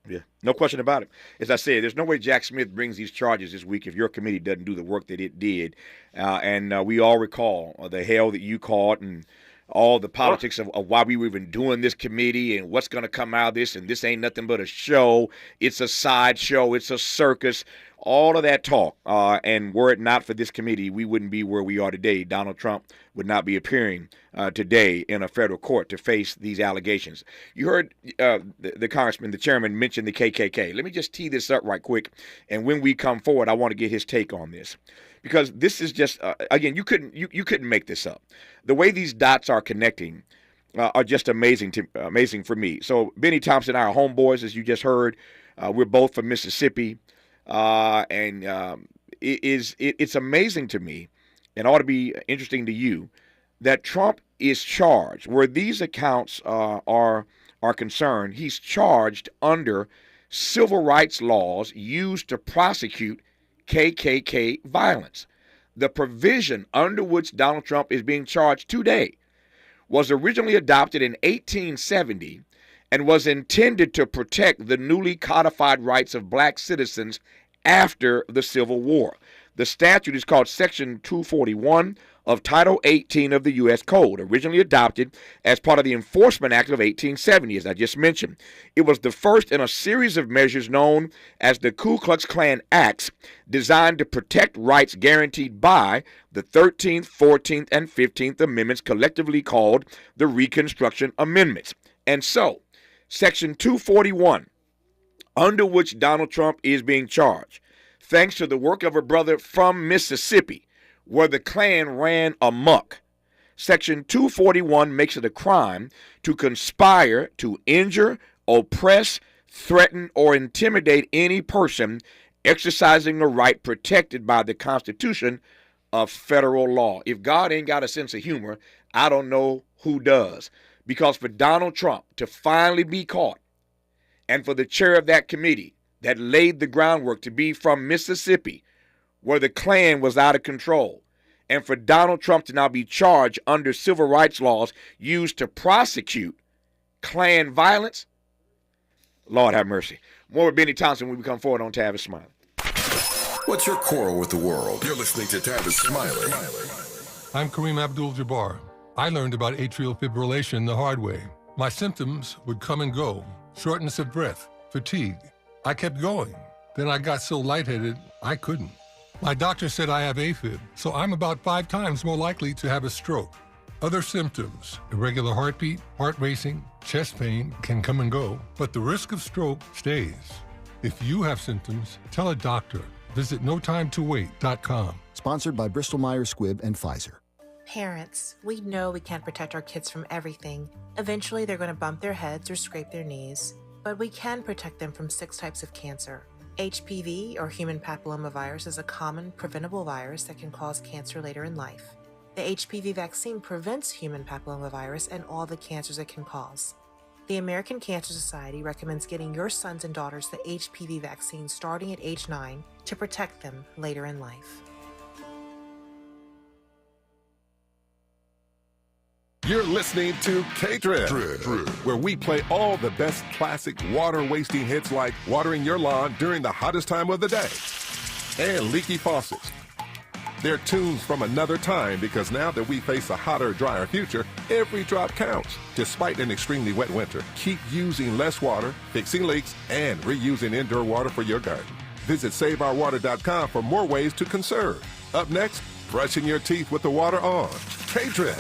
Yeah, no question about it. As I said, there's no way Jack Smith brings these charges this week if your committee doesn't do the work that it did. And we all recall the hell that you caught and all the politics of why we were even doing this committee and what's going to come out of this, and this ain't nothing but a show. It's a sideshow. It's a circus. All of that talk. And were it not for this committee, we wouldn't be where we are today. Donald Trump would not be appearing today in a federal court to face these allegations. You heard the congressman, the chairman, mention the KKK. Let me just tee this up right quick. And when we come forward, I want to get his take on this. Because this is just, again, you couldn't make this up. The way these dots are connecting are just amazing for me. So Bennie Thompson and I are homeboys, as you just heard. We're both from Mississippi. It's amazing to me, and ought to be interesting to you, that Trump is charged, where these accounts are concerned, he's charged under civil rights laws used to prosecute KKK violence. The provision under which Donald Trump is being charged today was originally adopted in 1870 and was intended to protect the newly codified rights of black citizens after the Civil War. The statute is called Section 241 of Title 18 of the U.S. Code, originally adopted as part of the Enforcement Act of 1870, as I just mentioned. It was the first in a series of measures known as the Ku Klux Klan Acts, designed to protect rights guaranteed by the 13th, 14th, and 15th Amendments, collectively called the Reconstruction Amendments. And so, Section 241, under which Donald Trump is being charged, thanks to the work of a brother from Mississippi, where the Klan ran amok. Section 241 makes it a crime to conspire to injure, oppress, threaten, or intimidate any person exercising a right protected by the Constitution of federal law. If God ain't got a sense of humor, I don't know who does. Because for Donald Trump to finally be caught, and for the chair of that committee that laid the groundwork to be from Mississippi, where the Klan was out of control, and for Donald Trump to now be charged under civil rights laws used to prosecute Klan violence, Lord have mercy. More with Bennie Thompson when we come forward on Tavis Smiley. What's your quarrel with the world? You're listening to Tavis Smiley. I'm Kareem Abdul-Jabbar. I learned about atrial fibrillation the hard way. My symptoms would come and go. Shortness of breath, fatigue. I kept going. Then I got so lightheaded, I couldn't. My doctor said I have AFib, so I'm about 5 times more likely to have a stroke. Other symptoms, irregular heartbeat, heart racing, chest pain can come and go, but the risk of stroke stays. If you have symptoms, tell a doctor. Visit notimetowait.com. Sponsored by Bristol-Myers Squibb and Pfizer. Parents, we know we can't protect our kids from everything. Eventually, they're going to bump their heads or scrape their knees. But we can protect them from 6 types of cancer. HPV, or human papillomavirus, is a common preventable virus that can cause cancer later in life. The HPV vaccine prevents human papillomavirus and all the cancers it can cause. The American Cancer Society recommends getting your sons and daughters the HPV vaccine starting at age 9 to protect them later in life. You're listening to K-Drip, where we play all the best classic water-wasting hits like watering your lawn during the hottest time of the day and leaky faucets. They're tunes from another time because now that we face a hotter, drier future, every drop counts. Despite an extremely wet winter, keep using less water, fixing leaks, and reusing indoor water for your garden. Visit SaveOurWater.com for more ways to conserve. Up next, brushing your teeth with the water on. K-Drip.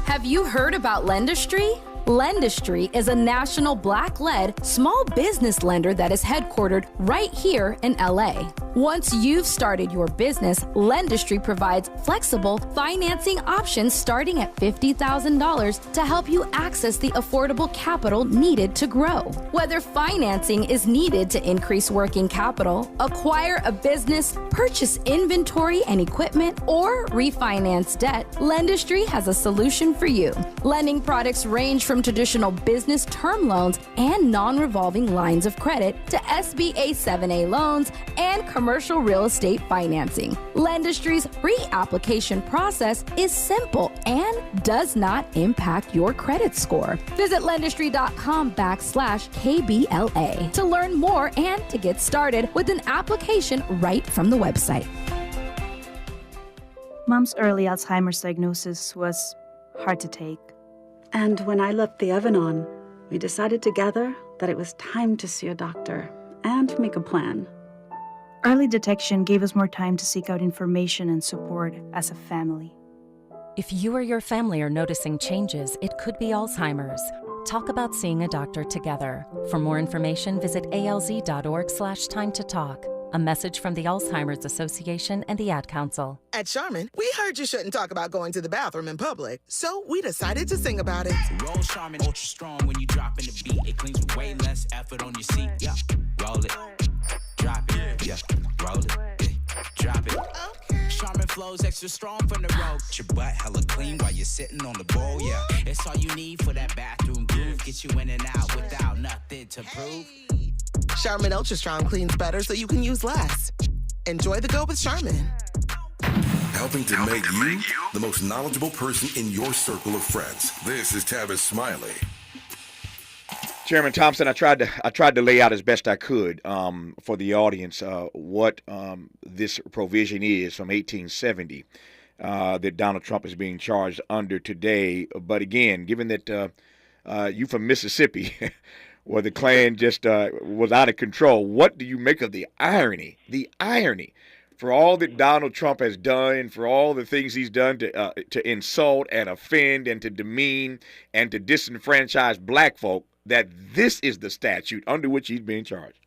Have you heard about Lendistry? Lendistry is a national Black-led small business lender that is headquartered right here in LA. Once you've started your business, Lendistry provides flexible financing options starting at $50,000 to help you access the affordable capital needed to grow. Whether financing is needed to increase working capital, acquire a business, purchase inventory and equipment, or refinance debt, Lendistry has a solution for you. Lending products range from traditional business term loans and non-revolving lines of credit to SBA 7A loans and commercial real estate financing. Lendistry's pre-application process is simple and does not impact your credit score. Visit lendistry.com/KBLA to learn more and to get started with an application right from the website. Mom's early Alzheimer's diagnosis was hard to take. And when I left the oven on, we decided together that it was time to see a doctor and make a plan. Early detection gave us more time to seek out information and support as a family. If you or your family are noticing changes, it could be Alzheimer's. Talk about seeing a doctor together. For more information, visit alz.org/time-to-talk. A message from the Alzheimer's Association and the Ad Council. At Charmin, we heard you shouldn't talk about going to the bathroom in public, so we decided to sing about it. Roll Charmin ultra strong when you drop in the beat. It cleans with way less effort on your seat. Yeah, roll it, drop it. Yeah, roll it, drop it. Charmin flows extra strong from the road. Your butt hella clean while you're sitting on the bowl. Yeah, it's all you need for that bathroom groove. Get you in and out without nothing to prove. Charmin Ultra Strong cleans better so you can use less. Enjoy the go with Charmin. Helping to make you the most knowledgeable person in your circle of friends. This is Tavis Smiley. Chairman Thompson, I tried to lay out as best I could for the audience what this provision is from 1870 that Donald Trump is being charged under today. But again, given that you from Mississippi, where the Klan just was out of control, what do you make of the irony? The irony for all that Donald Trump has done, for all the things he's done to insult and offend and to demean and to disenfranchise black folk, that this is the statute under which he's being charged.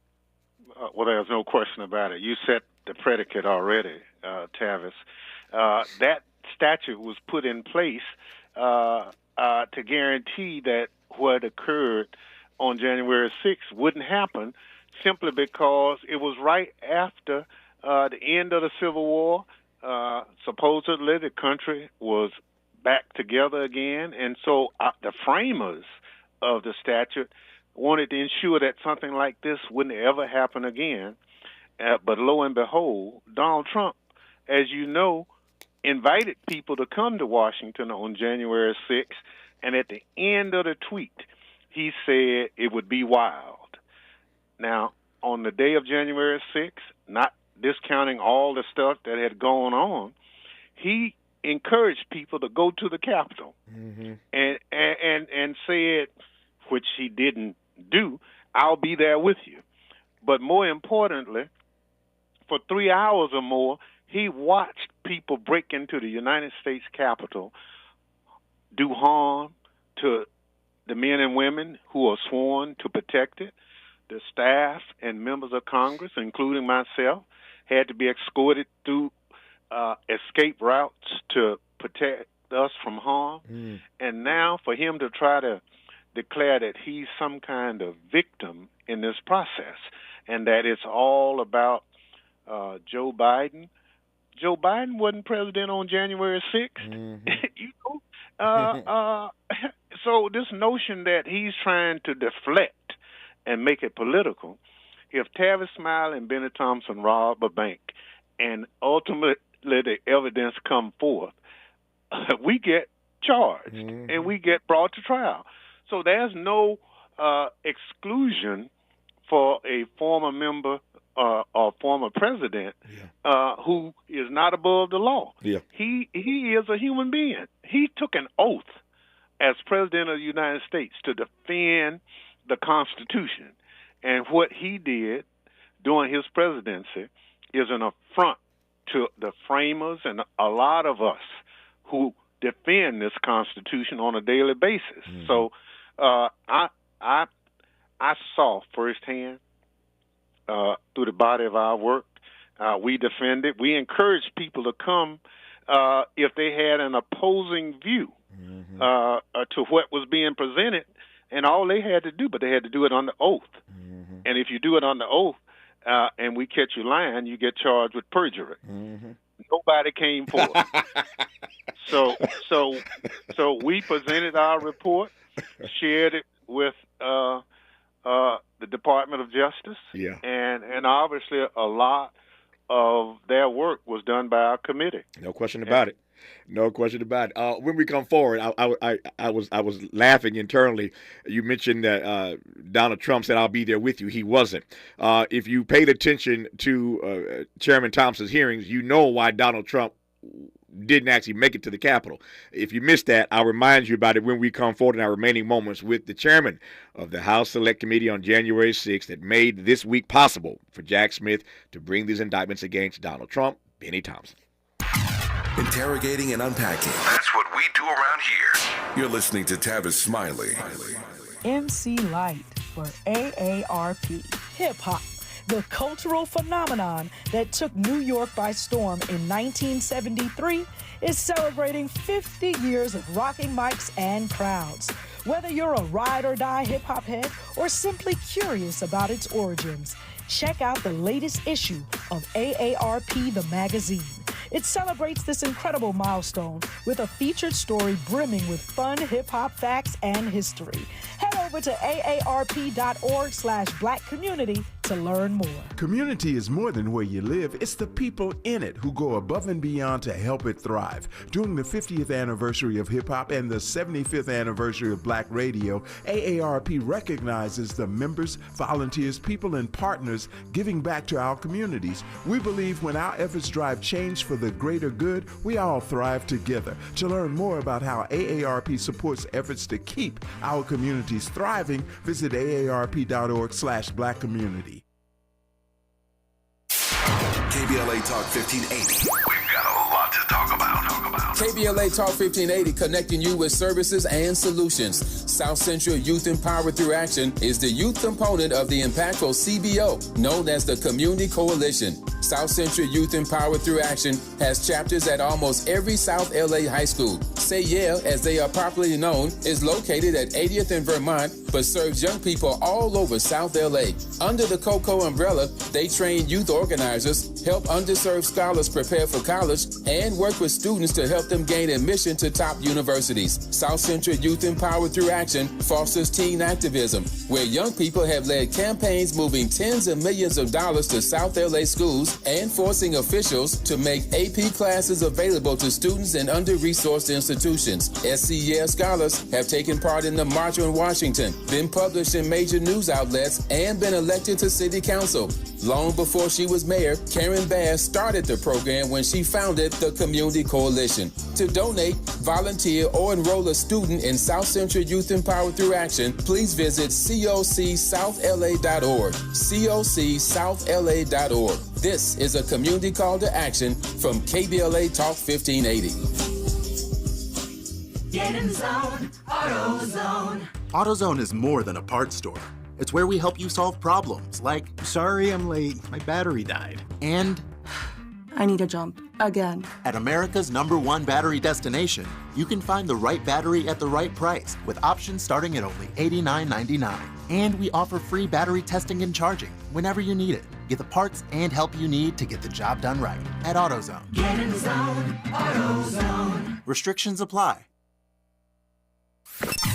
Well, there's no question about it. You set the predicate already, Tavis. That statute was put in place to guarantee that what occurred on January 6th wouldn't happen simply because it was right after the end of the Civil War. Supposedly, the country was back together again, and so the framers of the statute wanted to ensure that something like this wouldn't ever happen again. But lo and behold, Donald Trump, as you know, invited people to come to Washington on January 6th, and at the end of the tweet, he said it would be wild. Now, on the day of January 6th, not discounting all the stuff that had gone on, he encouraged people to go to the Capitol and said, which he didn't do, I'll be there with you. But more importantly, for 3 hours or more, he watched people break into the United States Capitol, do harm to the men and women who are sworn to protect it. The staff and members of Congress, including myself, had to be escorted through escape routes to protect us from harm. And now for him to try to declare that he's some kind of victim in this process and that it's all about Joe Biden. Joe Biden wasn't president on January 6th. You know? So this notion that he's trying to deflect and make it political, if Tavis, Smiley, and Bennie Thompson rob a bank and ultimately the evidence come forth, we get charged and we get brought to trial. So there's no exclusion for a former member or former president who is not above the law. He is a human being. He took an oath as president of the United States to defend the Constitution. And what he did during his presidency is an affront to the framers and a lot of us who defend this Constitution on a daily basis. So I saw firsthand through the body of our work, we defended. We encouraged people to come if they had an opposing view to what was being presented, and all they had to do, but they had to do it under oath. And if you do it under oath and we catch you lying, you get charged with perjury. Nobody came forward. So we presented our report, shared it with the Department of Justice, and obviously a lot of their work was done by our committee. No question about it. No question about it. When we come forward, I was laughing internally. You mentioned that Donald Trump said, "I'll be there with you." He wasn't. If you paid attention to Chairman Thompson's hearings, you know why Donald Trump didn't actually make it to the Capitol. If you missed that, I'll remind you about it when we come forward in our remaining moments with the chairman of the House Select Committee on January 6th that made this week possible for Jack Smith to bring these indictments against Donald Trump, Bennie Thompson. Interrogating and unpacking. That's what we do around here. You're listening to Tavis Smiley. MC Light for AARP. Hip hop, the cultural phenomenon that took New York by storm in 1973, is celebrating 50 years of rocking mics and crowds. Whether you're a ride or die hip hop head or simply curious about its origins, check out the latest issue of AARP the magazine. It celebrates this incredible milestone with a featured story brimming with fun hip-hop facts and history. Head over to aarp.org/Black Community to learn more. Community is more than where you live. It's the people in it who go above and beyond to help it thrive. During the 50th anniversary of hip-hop and the 75th anniversary of Black radio, AARP recognizes the members, volunteers, people, and partners giving back to our communities. We believe when our efforts drive change for the greater good, we all thrive together. To learn more about how AARP supports efforts to keep our communities thriving, visit aarp.org/Black Community. KBLA Talk 1580. We've got a lot to talk about. KBLA Talk 1580, connecting you with services and solutions. South Central Youth Empowered Through Action is the youth component of the impactful CBO, known as the Community Coalition. South Central Youth Empowered Through Action has chapters at almost every South LA high school. Say Yeah, as they are popularly known, is located at 80th and Vermont, but serves young people all over South LA. Under the COCO umbrella, they train youth organizers, help underserved scholars prepare for college, and work with students to help them gain admission to top universities. South Central Youth Empowered Through Action fosters teen activism, where young people have led campaigns moving tens of millions of dollars to South LA schools and forcing officials to make AP classes available to students in under-resourced institutions. SCES scholars have taken part in the March on Washington, been published in major news outlets, and been elected to city council. Long before she was mayor, Karen Bass started the program when she founded the Community Coalition. To donate, volunteer, or enroll a student in South Central Youth Empowered Through Action, please visit cocsouthla.org. cocsouthla.org. This is a community call to action from KBLA Talk 1580. Get in the zone, AutoZone. AutoZone is more than a parts store. It's where we help you solve problems like, sorry I'm late, my battery died. And I need a jump again. At America's #1 battery destination, you can find the right battery at the right price with options starting at only $89.99. And we offer free battery testing and charging whenever you need it. Get the parts and help you need to get the job done right at AutoZone. Get in the zone, AutoZone. Restrictions apply.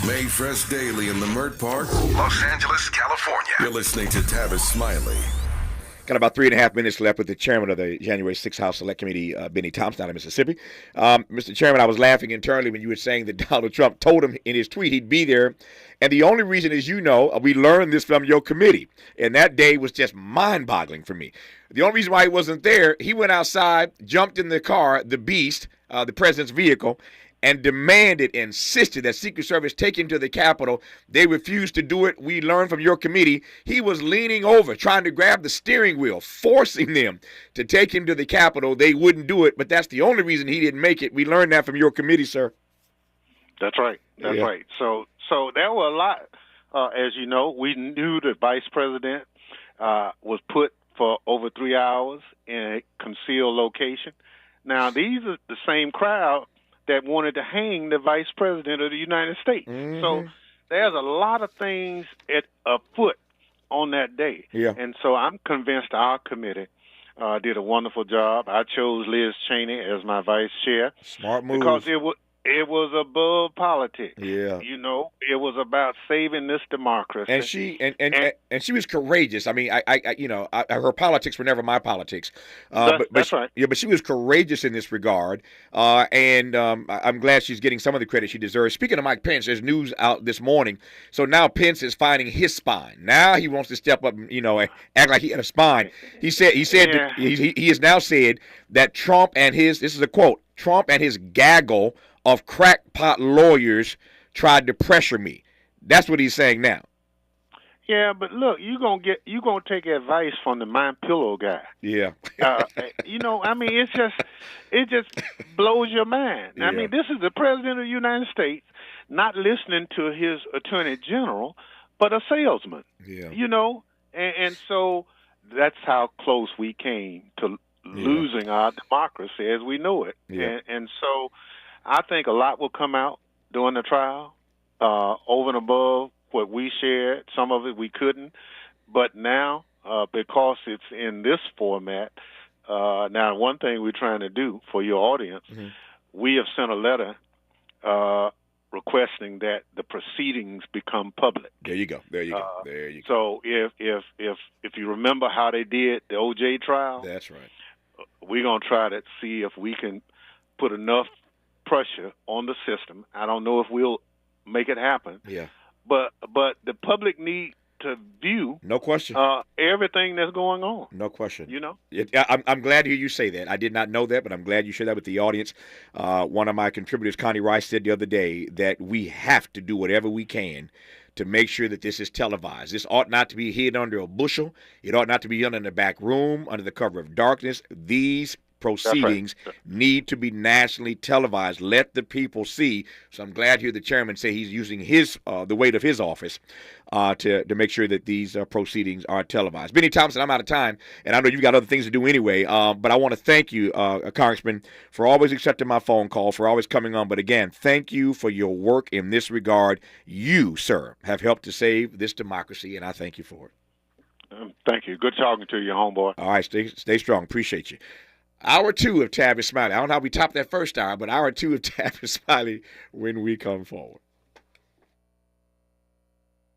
Made fresh daily in Leimert Park, Los Angeles, California. You're listening to Tavis Smiley. Got about 3.5 minutes left with the chairman of the January 6th House Select Committee, Bennie Thompson, out of Mississippi. Mr. Chairman, I was laughing internally when you were saying that Donald Trump told him in his tweet he'd be there. And the only reason, as you know, we learned this from your committee. And that day was just mind-boggling for me. The only reason why he wasn't there, he went outside, jumped in the car, the Beast, the president's vehicle, and demanded, insisted that Secret Service take him to the Capitol. They refused to do it. We learned from your committee he was leaning over, trying to grab the steering wheel, forcing them to take him to the Capitol. They wouldn't do it, but that's the only reason he didn't make it. We learned that from your committee, sir. That's right. That's right. So there were a lot, as you know. We knew the vice president was put for over 3 hours in a concealed location. Now, these are the same crowd that wanted to hang the vice president of the United States. Mm-hmm. So there's a lot of things afoot on that day. Yeah. And so I'm convinced our committee did a wonderful job. I chose Liz Cheney as my vice chair. Smart move. Because it was above politics. Yeah. You know, it was about saving this democracy. And she she was courageous. I mean, her politics were never my politics. That's right. Yeah, but she was courageous in this regard. And I'm glad she's getting some of the credit she deserves. Speaking of Mike Pence, there's news out this morning. So now Pence is finding his spine. Now he wants to step up, and act like he had a spine. He has now said that Trump and this is a quote, Trump and his gaggle of crackpot lawyers tried to pressure me. That's what he's saying now. Yeah, but look, you gonna take advice from the My Pillow guy. Yeah. I mean, it just blows your mind. Yeah. I mean, this is the president of the United States not listening to his attorney general, but a salesman. Yeah. And so that's how close we came to losing our democracy as we know it. Yeah. And so I think a lot will come out during the trial, over and above what we shared. Some of it we couldn't. But now, because it's in this format, now one thing we're trying to do for your audience, we have sent a letter requesting that the proceedings become public. There you go. So if you remember how they did the O.J. trial, that's right. We're going to try to see if we can put enough pressure on the system. I don't know if we'll make it happen. Yeah. But the public need to view, no question, everything that's going on. No question. I'm glad to hear you say that. I did not know that, but I'm glad you shared that with the audience. One of my contributors, Connie Rice, said the other day that we have to do whatever we can to make sure that this is televised. This ought not to be hid under a bushel. It ought not to be done in the back room, under the cover of darkness. These proceedings need to be nationally televised. Let the people see. So I'm glad to hear the chairman say he's using his the weight of his office to make sure that these proceedings are televised. Bennie Thompson, I'm out of time, and I know you've got other things to do anyway, but I want to thank you, Congressman, for always accepting my phone call, for always coming on. But again, thank you for your work in this regard. You, sir, have helped to save this democracy, and I thank you for it. Thank you. Good talking to you, homeboy. All right, stay strong. Appreciate you. Hour 2 of Tavis Smiley. I don't know how we topped that first hour, but hour 2 of Tavis Smiley when we come forward.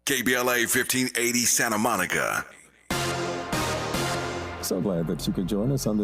KBLA 1580 Santa Monica. So glad that you could join us on this